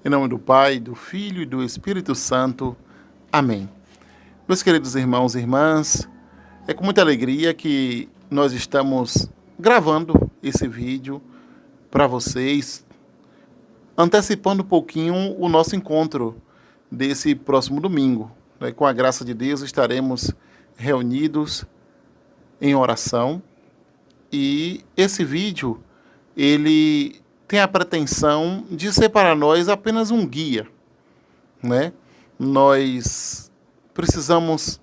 Em nome do Pai, do Filho e do Espírito Santo. Amém. Meus queridos irmãos e irmãs, é com muita alegria que nós estamos gravando esse vídeo para vocês, antecipando um pouquinho o nosso encontro desse próximo domingo. Com a graça de Deus, estaremos reunidos em oração e esse vídeo, ele tem a pretensão de ser para nós apenas um guia, né? Nós precisamos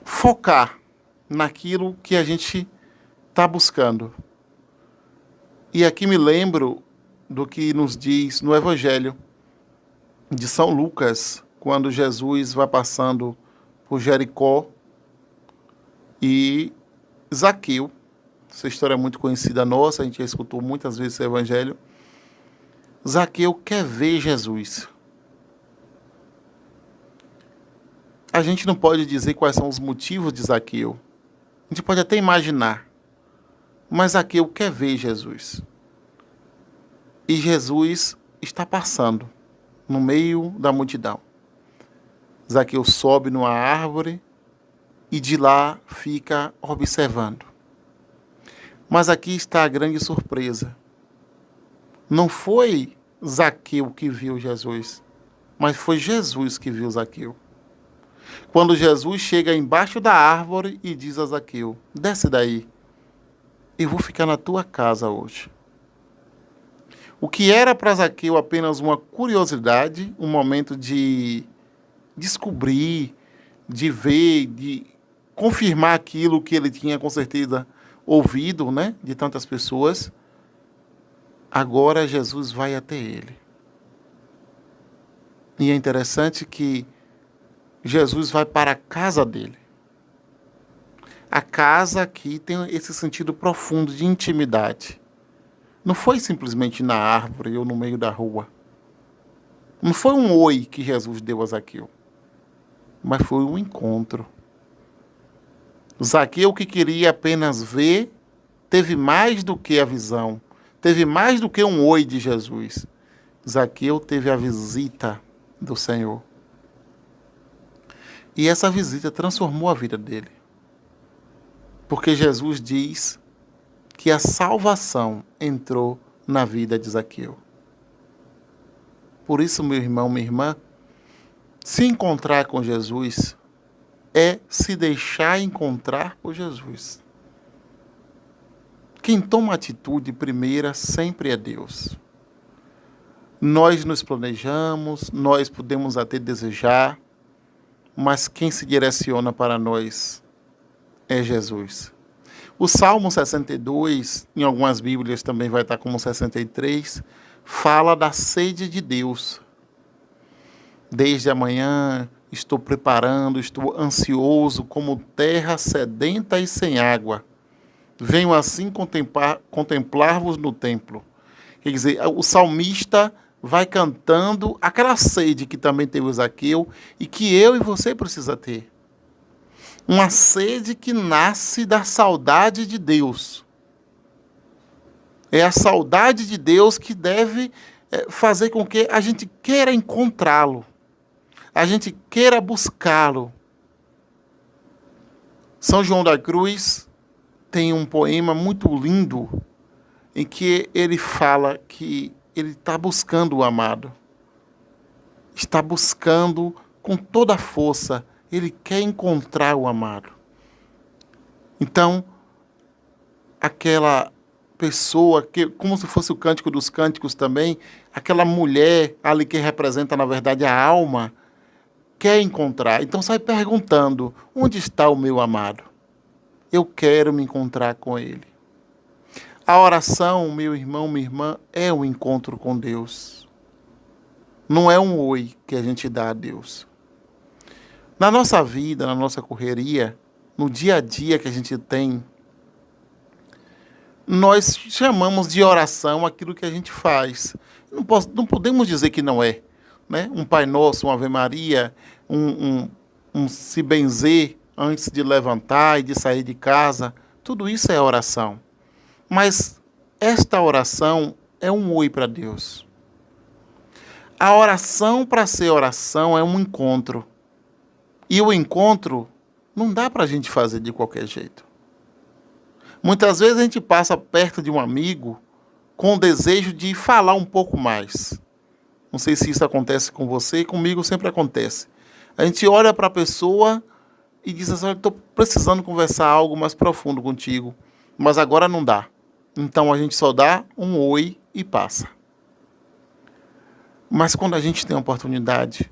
focar naquilo que a gente está buscando. E aqui me lembro do que nos diz no Evangelho de São Lucas, quando Jesus vai passando por Jericó e Zaqueu. Essa história é muito conhecida nossa, a gente já escutou muitas vezes esse evangelho. Zaqueu quer ver Jesus. A gente não pode dizer quais são os motivos de Zaqueu. A gente pode até imaginar. Mas Zaqueu quer ver Jesus. E Jesus está passando no meio da multidão. Zaqueu sobe numa árvore e de lá fica observando. Mas aqui está a grande surpresa. Não foi Zaqueu que viu Jesus, mas foi Jesus que viu Zaqueu. Quando Jesus chega embaixo da árvore e diz a Zaqueu: desce daí, eu vou ficar na tua casa hoje. O que era para Zaqueu apenas uma curiosidade, um momento de descobrir, de ver, de confirmar aquilo que ele tinha com certeza ouvido, né, de tantas pessoas, agora Jesus vai até ele. E é interessante que Jesus vai para a casa dele. A casa aqui tem esse sentido profundo de intimidade. Não foi simplesmente na árvore ou no meio da rua. Não foi um oi que Jesus deu a Zaqueu, mas foi um encontro. Zaqueu, que queria apenas ver, teve mais do que a visão, teve mais do que um oi de Jesus. Zaqueu teve a visita do Senhor. E essa visita transformou a vida dele. Porque Jesus diz que a salvação entrou na vida de Zaqueu. Por isso, meu irmão, minha irmã, se encontrar com Jesus é se deixar encontrar por Jesus. Quem toma atitude primeira sempre é Deus. Nós nos planejamos, nós podemos até desejar, mas quem se direciona para nós é Jesus. O Salmo 62, em algumas Bíblias também vai estar como 63, fala da sede de Deus. Desde amanhã estou preparando, estou ansioso como terra sedenta e sem água. Venho assim contemplar-vos no templo. Quer dizer, o salmista vai cantando aquela sede que também teve o Zaqueu e que eu e você precisa ter. Uma sede que nasce da saudade de Deus. É a saudade de Deus que deve fazer com que a gente queira encontrá-lo. A gente queira buscá-lo. São João da Cruz tem um poema muito lindo em que ele fala que ele está buscando o amado. Está buscando com toda a força. Ele quer encontrar o amado. Então, aquela pessoa, que, como se fosse o Cântico dos Cânticos também, aquela mulher ali que representa, na verdade, a alma, quer encontrar. Então sai perguntando: onde está o meu amado? Eu quero me encontrar com ele. A oração, meu irmão, minha irmã, é um encontro com Deus. Não é um oi que a gente dá a Deus. Na nossa vida, na nossa correria, no dia a dia que a gente tem, nós chamamos de oração aquilo que a gente faz. Não podemos dizer que não é. Né? Um Pai Nosso, uma Ave Maria, um se benzer antes de levantar e de sair de casa. Tudo isso é oração. Mas esta oração é um oi para Deus. A oração, para ser oração, é um encontro. E o encontro não dá para a gente fazer de qualquer jeito. Muitas vezes a gente passa perto de um amigo com o desejo de falar um pouco mais. Não sei se isso acontece com você, comigo sempre acontece. A gente olha para a pessoa e diz assim, estou precisando conversar algo mais profundo contigo, mas agora não dá. Então a gente só dá um oi e passa. Mas quando a gente tem a oportunidade,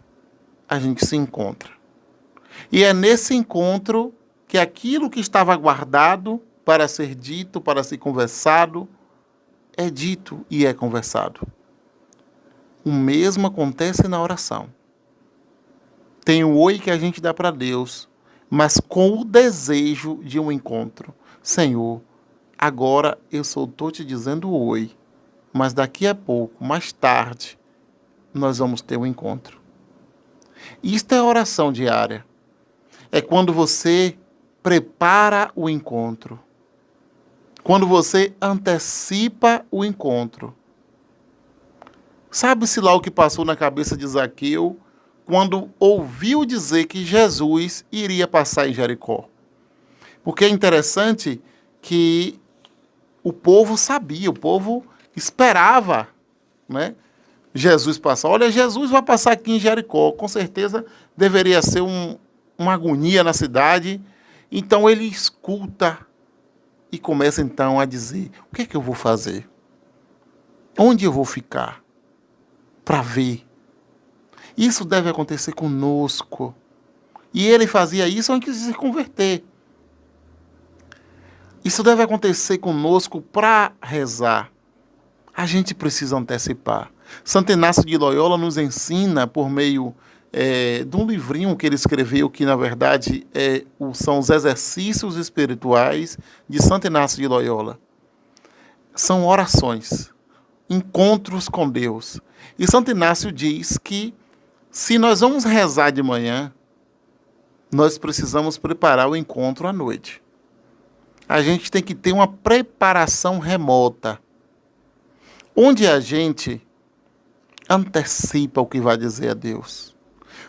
a gente se encontra. E é nesse encontro que aquilo que estava guardado para ser dito, para ser conversado, é dito e é conversado. O mesmo acontece na oração. Tem o oi que a gente dá para Deus, mas com o desejo de um encontro. Senhor, agora eu só estou te dizendo oi, mas daqui a pouco, mais tarde, nós vamos ter um encontro. Isto é oração diária. É quando você prepara o encontro. Quando você antecipa o encontro. Sabe-se lá o que passou na cabeça de Zaqueu quando ouviu dizer que Jesus iria passar em Jericó? Porque é interessante que o povo sabia, o povo esperava, né, Jesus passar. Olha, Jesus vai passar aqui em Jericó. Com certeza deveria ser uma agonia na cidade. Então ele escuta e começa então a dizer, o que é que eu vou fazer? Onde eu vou ficar? Para ver. Isso deve acontecer conosco. E ele fazia isso antes de se converter. Isso deve acontecer conosco para rezar. A gente precisa antecipar. Santo Inácio de Loyola nos ensina por meio de um livrinho que ele escreveu, que na verdade são os exercícios espirituais de Santo Inácio de Loyola. São orações, encontros com Deus. E Santo Inácio diz que se nós vamos rezar de manhã, nós precisamos preparar o encontro à noite. A gente tem que ter uma preparação remota, onde a gente antecipa o que vai dizer a Deus.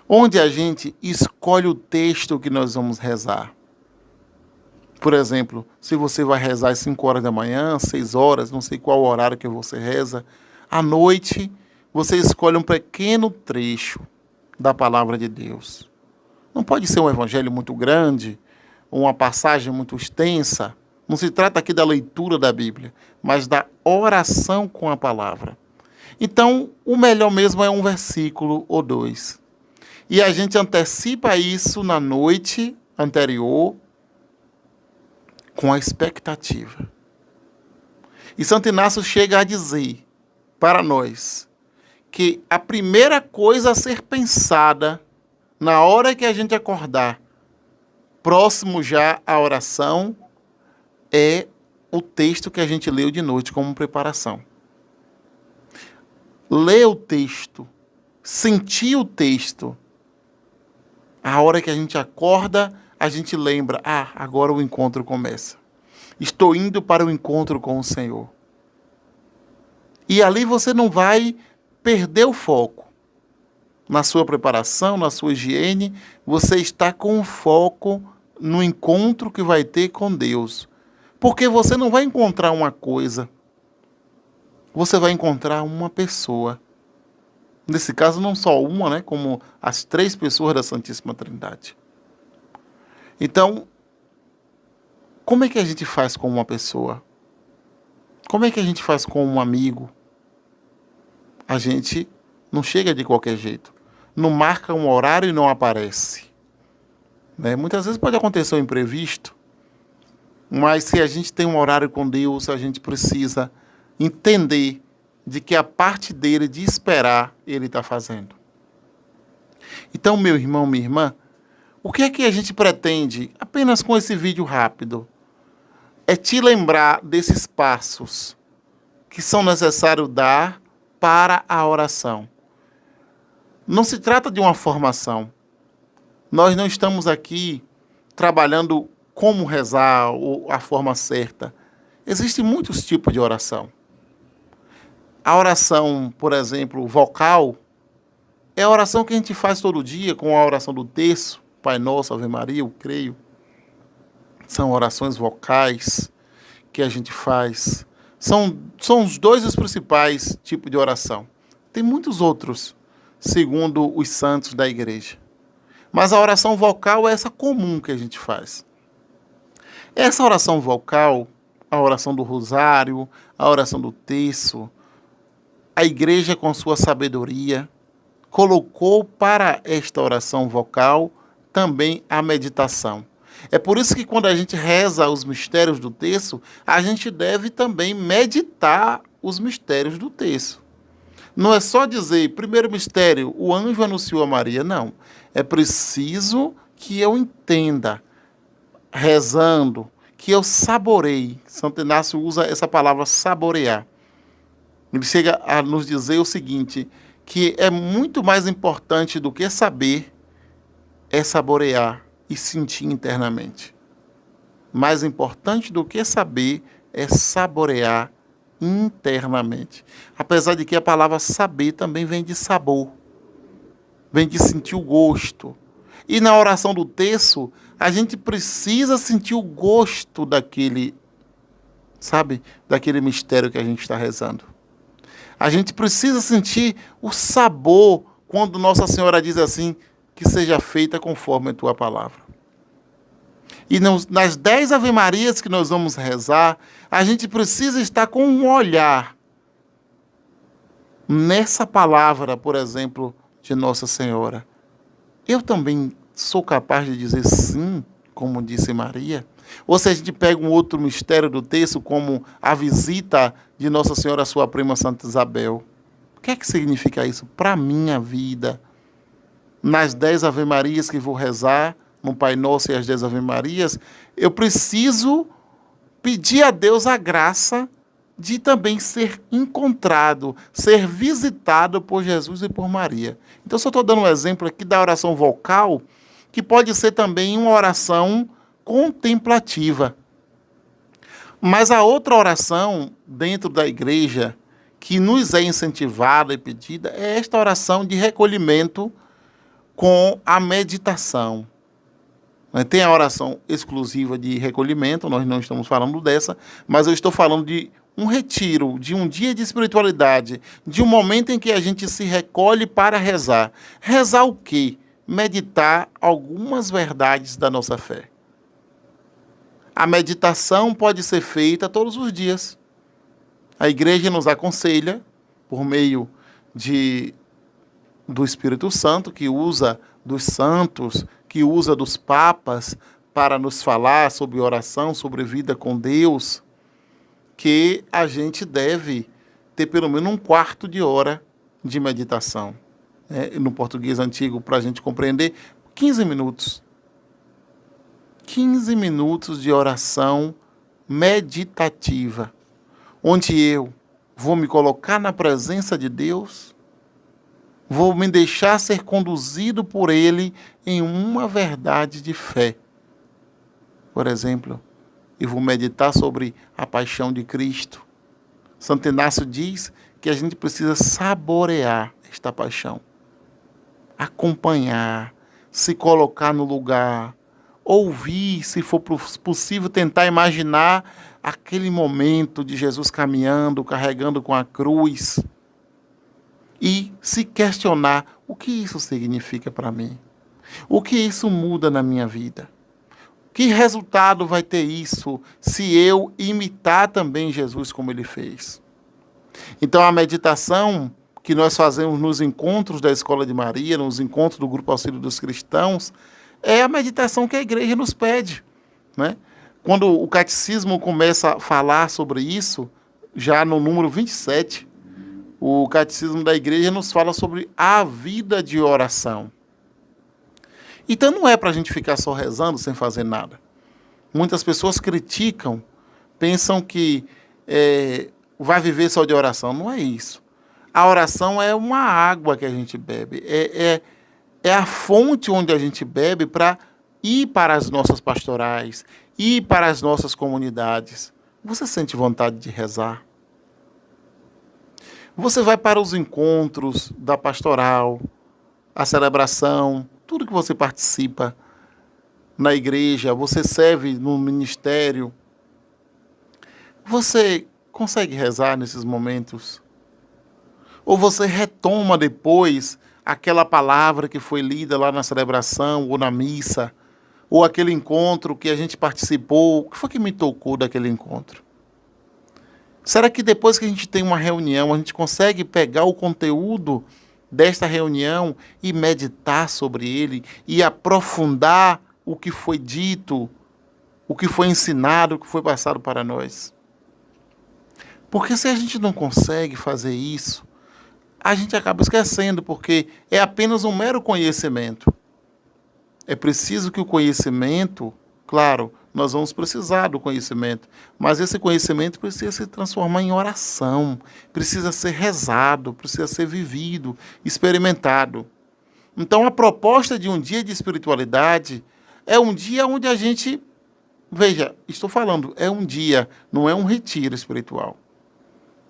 Onde a gente escolhe o texto que nós vamos rezar. Por exemplo, se você vai rezar às 5 horas da manhã, 6 horas, não sei qual horário que você reza, à noite você escolhe um pequeno trecho da palavra de Deus. Não pode ser um evangelho muito grande, uma passagem muito extensa. Não se trata aqui da leitura da Bíblia, mas da oração com a palavra. Então, o melhor mesmo é um versículo ou dois. E a gente antecipa isso na noite anterior com a expectativa. E Santo Inácio chega a dizer para nós que a primeira coisa a ser pensada na hora que a gente acordar, próximo já à oração, é o texto que a gente leu de noite como preparação. Ler o texto, sentir o texto. A hora que a gente acorda, a gente lembra, agora o encontro começa. Estou indo para o encontro com o Senhor. E ali você não vai perder o foco. Na sua preparação, na sua higiene, você está com o foco no encontro que vai ter com Deus. Porque você não vai encontrar uma coisa. Você vai encontrar uma pessoa. Nesse caso, não só uma, né? Como as 3 pessoas da Santíssima Trindade. Então, como é que a gente faz com uma pessoa? Como é que a gente faz com um amigo? A gente não chega de qualquer jeito. Não marca um horário e não aparece. Né? Muitas vezes pode acontecer um imprevisto, mas se a gente tem um horário com Deus, a gente precisa entender de que a parte dele de esperar, ele está fazendo. Então, meu irmão, minha irmã, o que é que a gente pretende apenas com esse vídeo rápido? É te lembrar desses passos que são necessários dar para a oração. Não se trata de uma formação. Nós não estamos aqui trabalhando como rezar ou a forma certa. Existem muitos tipos de oração. A oração, por exemplo, vocal, É a oração que a gente faz todo dia, com a oração do terço, Pai Nosso, Ave Maria, eu creio. São orações vocais que a gente faz. São os dois os principais tipos de oração. Tem muitos outros, segundo os santos da igreja. Mas a oração vocal é essa comum que a gente faz. Essa oração vocal, a oração do rosário, a oração do terço, a igreja com sua sabedoria colocou para esta oração vocal também a meditação. É por isso que quando a gente reza os mistérios do terço, a gente deve também meditar os mistérios do terço. Não é só dizer, primeiro mistério, o anjo anunciou a Maria, não. É preciso que eu entenda, rezando, que eu saboreie. Santo Inácio usa essa palavra saborear. Ele chega a nos dizer o seguinte, que é muito mais importante do que saber, é saborear e sentir internamente. Mais importante do que saber é saborear internamente. Apesar de que a palavra saber também vem de sabor, vem de sentir o gosto. E na oração do terço, a gente precisa sentir o gosto daquele, sabe, daquele mistério que a gente está rezando. A gente precisa sentir o sabor quando Nossa Senhora diz assim, que seja feita conforme a tua palavra. E nas 10 Ave-Marias que nós vamos rezar, a gente precisa estar com um olhar nessa palavra, por exemplo, de Nossa Senhora. Eu também sou capaz de dizer sim, como disse Maria? Ou se a gente pega um outro mistério do texto, como a visita de Nossa Senhora à sua prima Santa Isabel. O que é que significa isso para a minha vida? Nas 10 Ave-Marias que vou rezar, no Pai Nosso e as 10 Ave-Marias, eu preciso pedir a Deus a graça de também ser encontrado, ser visitado por Jesus e por Maria. Então, só estou dando um exemplo aqui da oração vocal, que pode ser também uma oração contemplativa. Mas a outra oração dentro da igreja, que nos é incentivada e pedida, é esta oração de recolhimento com a meditação. Tem a oração exclusiva de recolhimento, nós não estamos falando dessa, mas eu estou falando de um retiro, de um dia de espiritualidade, de um momento em que a gente se recolhe para rezar. Rezar o quê? Meditar algumas verdades da nossa fé. A meditação pode ser feita todos os dias. A igreja nos aconselha, por meio do Espírito Santo, que usa dos santos, que usa dos papas para nos falar sobre oração, sobre vida com Deus, que a gente deve ter pelo menos um quarto de hora de meditação. No português antigo, para a gente compreender, 15 minutos. 15 minutos de oração meditativa, onde eu vou me colocar na presença de Deus, vou me deixar ser conduzido por Ele em uma verdade de fé. Por exemplo, eu vou meditar sobre a paixão de Cristo. Santo Inácio diz que a gente precisa saborear esta paixão, acompanhar, se colocar no lugar, ouvir, se for possível, tentar imaginar aquele momento de Jesus caminhando, carregando com a cruz, e se questionar o que isso significa para mim, o que isso muda na minha vida, que resultado vai ter isso se eu imitar também Jesus como ele fez. Então a meditação que nós fazemos nos encontros da Escola de Maria, nos encontros do Grupo Auxílio dos Cristãos, é a meditação que a igreja nos pede, né? Quando o catecismo começa a falar sobre isso, já no número 27, o catecismo da igreja nos fala sobre a vida de oração. Então não é para a gente ficar só rezando sem fazer nada. Muitas pessoas criticam, pensam que vai viver só de oração. Não é isso. A oração é uma água que a gente bebe, é a fonte onde a gente bebe para ir para as nossas pastorais, ir para as nossas comunidades. Você sente vontade de rezar? Você vai para os encontros da pastoral, a celebração, tudo que você participa na igreja, você serve no ministério, você consegue rezar nesses momentos? Ou você retoma depois aquela palavra que foi lida lá na celebração ou na missa, ou aquele encontro que a gente participou, o que foi que me tocou daquele encontro? Será que depois que a gente tem uma reunião, a gente consegue pegar o conteúdo desta reunião e meditar sobre ele e aprofundar o que foi dito, o que foi ensinado, o que foi passado para nós? Porque se a gente não consegue fazer isso, a gente acaba esquecendo, porque é apenas um mero conhecimento. É preciso que o conhecimento, claro, nós vamos precisar do conhecimento, mas esse conhecimento precisa se transformar em oração, precisa ser rezado, precisa ser vivido, experimentado. Então, a proposta de um dia de espiritualidade é um dia onde a gente, veja, estou falando, é um dia, não é um retiro espiritual.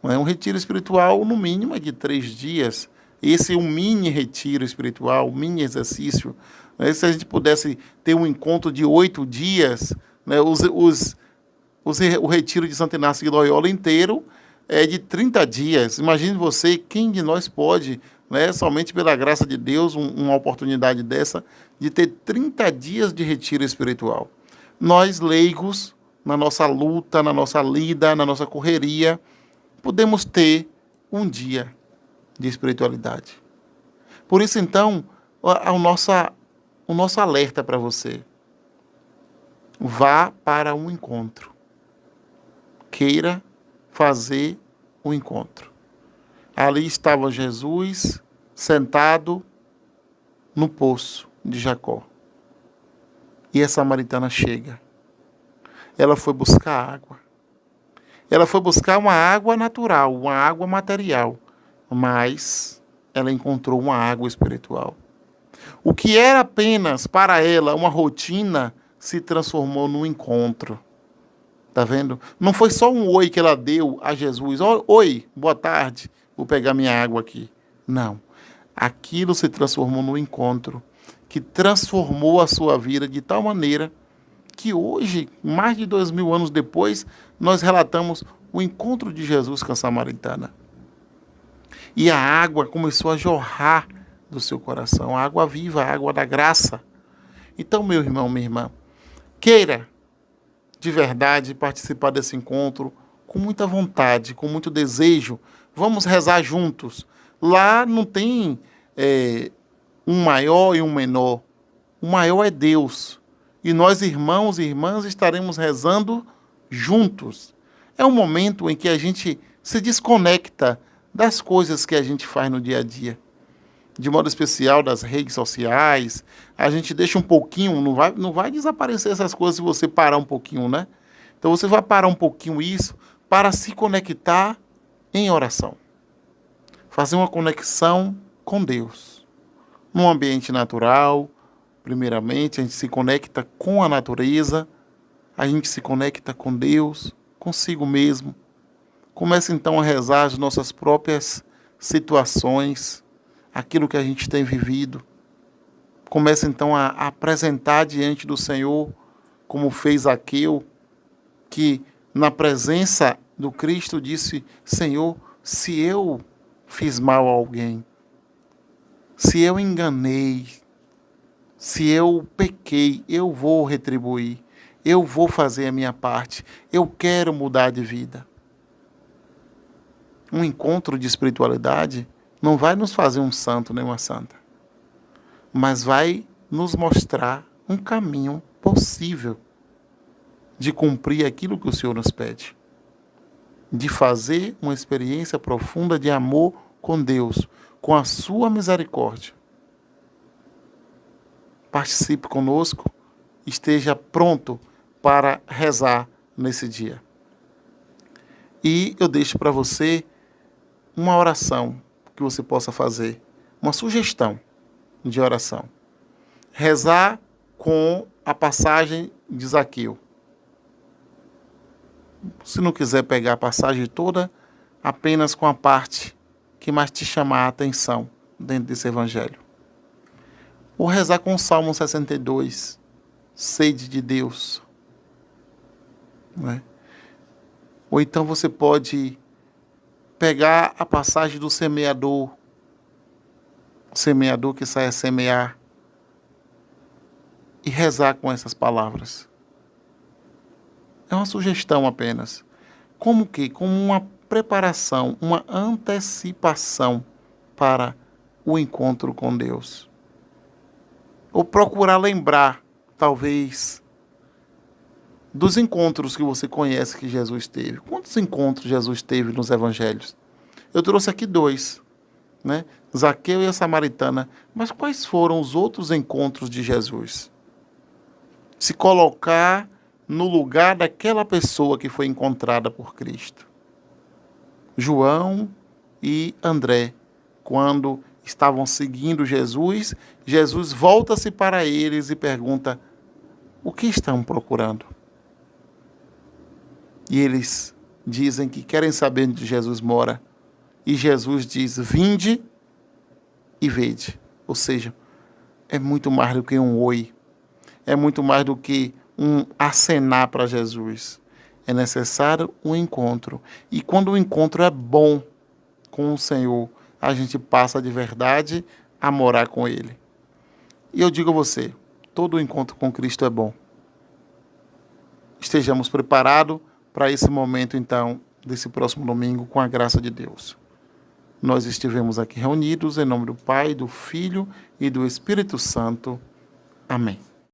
Não é um retiro espiritual, no mínimo, é de 3 dias. Esse é um mini retiro espiritual, um mini exercício. Se a gente pudesse ter um encontro de 8 dias, né, o retiro de Santo Inácio de Loyola inteiro é de 30 dias. Imagine você, quem de nós pode, né, somente pela graça de Deus, uma oportunidade dessa, de ter 30 dias de retiro espiritual. Nós, leigos, na nossa luta, na nossa lida, na nossa correria, podemos ter um dia de espiritualidade. Por isso, então, o nosso alerta para você: vá para um encontro. Queira fazer um encontro. Ali estava Jesus sentado no poço de Jacó. E a samaritana chega. Ela foi buscar água. Ela foi buscar uma água natural, uma água material, mas ela encontrou uma água espiritual. O que era apenas para ela uma rotina se transformou num encontro. Tá vendo? Não foi só um oi que ela deu a Jesus. Oi, boa tarde, vou pegar minha água aqui. Não. Aquilo se transformou num encontro que transformou a sua vida de tal maneira que hoje, mais de 2000 anos depois, nós relatamos o encontro de Jesus com a samaritana. E a água começou a jorrar do seu coração, a água viva, a água da graça. Então, meu irmão, minha irmã, queira de verdade participar desse encontro com muita vontade, com muito desejo. Vamos rezar juntos. Lá não tem um maior e um menor. O maior é Deus. E nós, irmãos e irmãs, estaremos rezando juntos. É um momento em que a gente se desconecta das coisas que a gente faz no dia a dia. De modo especial das redes sociais, a gente deixa um pouquinho, não vai desaparecer essas coisas se você parar um pouquinho, né? Então você vai parar um pouquinho isso para se conectar em oração. Fazer uma conexão com Deus. Num ambiente natural, primeiramente, a gente se conecta com a natureza, a gente se conecta com Deus, consigo mesmo. Começa então a rezar as nossas próprias situações, aquilo que a gente tem vivido. Começa então a apresentar diante do Senhor, como fez Zaqueu, que na presença do Cristo disse: Senhor, se eu fiz mal a alguém, se eu enganei, se eu pequei, eu vou retribuir, eu vou fazer a minha parte, eu quero mudar de vida. Um encontro de espiritualidade não vai nos fazer um santo nem uma santa, mas vai nos mostrar um caminho possível de cumprir aquilo que o Senhor nos pede, de fazer uma experiência profunda de amor com Deus, com a sua misericórdia. Participe conosco, esteja pronto para rezar nesse dia. E eu deixo para você uma oração que você possa fazer, uma sugestão de oração. Rezar com a passagem de Zaqueu. Se não quiser pegar a passagem toda, apenas com a parte que mais te chamar a atenção dentro desse evangelho. Ou rezar com o Salmo 62, sede de Deus. Não é? Ou então você pode pegar a passagem do semeador, o semeador que sai a semear, e rezar com essas palavras. É uma sugestão apenas. Como que? Como uma preparação, uma antecipação para o encontro com Deus. Ou procurar lembrar, talvez, dos encontros que você conhece que Jesus teve. Quantos encontros Jesus teve nos evangelhos? Eu trouxe aqui 2, né? Zaqueu e a samaritana. Mas quais foram os outros encontros de Jesus? Se colocar no lugar daquela pessoa que foi encontrada por Cristo. João e André, quando estavam seguindo Jesus, Jesus volta-se para eles e pergunta: o que estão procurando? E eles dizem que querem saber onde Jesus mora. E Jesus diz: vinde e vede. Ou seja, é muito mais do que um oi. É muito mais do que um acenar para Jesus. É necessário um encontro. E quando o encontro é bom com o Senhor, a gente passa de verdade a morar com Ele. E eu digo a você, todo encontro com Cristo é bom. Estejamos preparados para esse momento, então, desse próximo domingo, com a graça de Deus. Nós estivemos aqui reunidos em nome do Pai, do Filho e do Espírito Santo. Amém.